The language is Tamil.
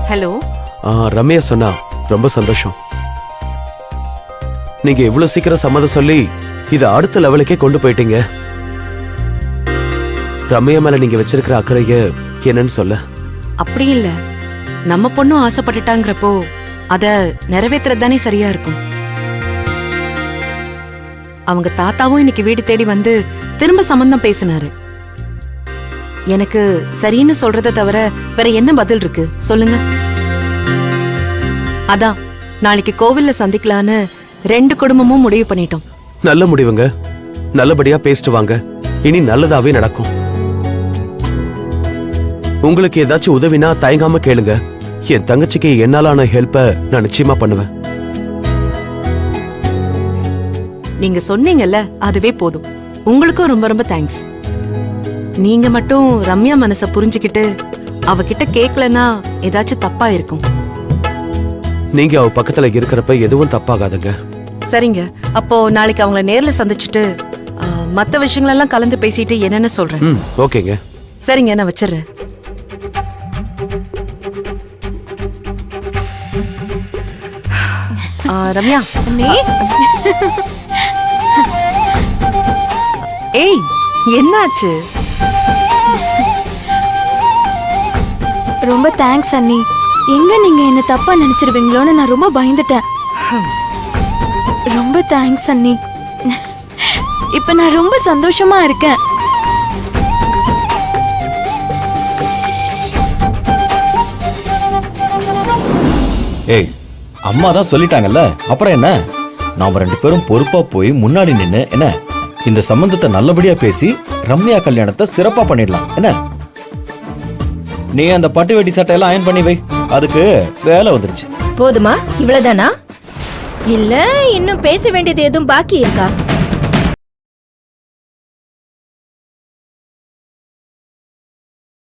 ஹலோ. ரம்யா சொன்னா ரொம்ப சந்தோஷம். நீங்க இவ்வளவு சீக்கிரம் சம்மதம் சொல்லி இத அடுத்த லெவலுக்கே கொண்டு போயிட்டீங்க. ரம்யா மேல நீங்க வச்சிருக்கிற அக்கறைய என்னன்னு சொல்ல. அப்படி இல்ல, நம்ம பொண்ணும் ஆசைப்பட்டுட்டாங்கிறப்போ அத நிறைவேத்துறது தானே சரியா இருக்கும். அவங்க தாத்தாவும் இன்னைக்கு வீடு தேடி வந்து திரும்ப சம்பந்தம் பேசினாரு. எனக்கு சரின்னு சொல்றத தவிர வேற என்ன பதில் இருக்கு சொல்லுங்க. அதான் நாளைக்கு கோவில்ல சந்திக்கலான்னு 2 குடும்பமும் முடிவு பண்ணிட்டோம். நல்ல முடிவுங்க. நல்லபடியா பேசிட்டு வாங்க. இனி நல்லதாவே நடக்கும். உங்களுக்கு ஏதாச்சும் உதவினா தயங்காம கேளுங்க. என் தங்கச்சிக்கு என்னாலான ஹெல்ப்ப நான் நிச்சயமா பண்ணுவேன். நீங்க சொன்னீங்கல்ல, அதுவே போதும். உங்களுக்கும் ரொம்ப ரொம்ப தேங்க்ஸ். நீங்க மட்டும் ரம்யா மனச புரிஞ்சுக்கிட்டு அவகிட்ட கேட்கலன்னா ஏதாச்சும் தப்பா இருக்கும். நீங்க அவ பக்கத்துல இருக்கிறப்ப எதுவும் தப்பாகாதுங்க. சரிங்க, அப்போ நாளைக்கு அவங்கள நேர்ல சந்திச்சுட்டு மத்த விஷயங்களெல்லாம் கலந்து பேசிட்டு என்னன்னு சொல்றேன். ஓகேங்க. சரிங்க, நான் வச்சிடுறேன். ரம்யா. ஏய், என்னாச்சு? ரொம்ப தேங்க்ஸ் அண்ணி. எங்க நீங்க என்ன தப்பா நினைச்சிருவீங்களோன்னு நான் ரொம்ப பயந்துட்டேன். ரொம்ப தேங்க்ஸ் அண்ணி. இப்ப நான் ரொம்ப சந்தோஷமா இருக்கேன். ஏய், அம்மா தான் சொல்லிட்டாங்கல்ல, அப்புறம் என்ன? நாம 2 பேரும் பொறுப்பா போய் முன்னாடி நின்னு என்ன இந்த சம்பந்தத்தை நல்லபடியா பேசி ரம்யா கல்யாணத்தை சிறப்பா பண்ணிடலாம். என்ன நீ அந்த பட்டு வெட்டி சட்டை எல்லாம் அயன் பண்ணி வை. அதுக்கு வேலை வந்துருச்சு. போதுமா? இவ்வளவுதானா? இல்ல இன்னும் பேச வேண்டியது எதுவும் பாக்கி இருக்கா?